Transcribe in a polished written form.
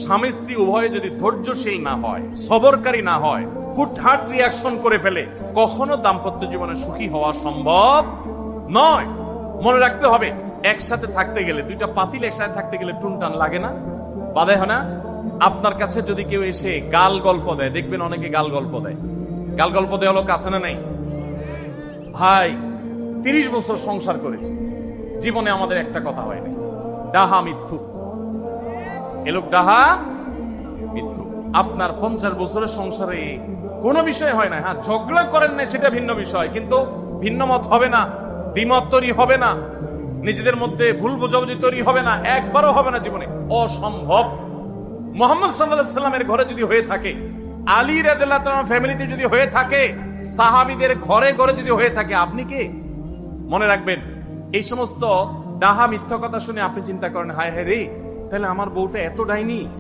স্বামী স্ত্রী উভয়ে যদি ধৈর্যশীল না হয়, সবরকারী না হয়, হুটহাট রিয়াকশন করে ফেলে, কখনো দাম্পত্য জীবনে সুখী হওয়া সম্ভব নয়। মনে রাখতে হবে, একসাথে থাকতে গেলে, দুইটা পাতিল একসাথে থাকতে গেলে টুনটান লাগে না, বাধে হয় না? আপনার কাছে যদি কেউ এসে গাল গল্প দেয়, দেখবেন অনেকে গাল গল্প দেয়। গাল গল্প দেওয়া লোক আছে না নাই? ভাই 30 বছর সংসার করেছি, জীবনে আমাদের একটা কথা হয়নি। ডাহা মিথ্যু, এ লোক ডাহা মিথ্যু। আপনার 50 বছরের সংসারে কোনো বিষয় হয় না। হ্যাঁ, ঝগড়া করেন না, সেটা ভিন্ন বিষয়, কিন্তু ভিন্ন মত হবে না, দ্বিমত তৈরি হবে না, নিজেদের মধ্যে ভুল বোঝাবুঝি তৈরি হবে না, একবারও হবে না জীবনে, অসম্ভব। মুহাম্মদ সাল্লাল্লাহু আলাইহি ওয়াসাল্লামের ঘরে যদি হয়ে থাকে, আলী রাদিয়াল্লাহু তাআলা ফ্যামিলিতে যদি হয়ে থাকে, সাহাবীদের ঘরে ঘরে যদি হয়ে থাকে, আপনি কে? মনে রাখবেন, এই সমস্ত ডাহা মিথ্যা কথা শুনে আপনি চিন্তা করেন, হায় হায় রে, তাহলে আমার বউটা এত ডাইনি।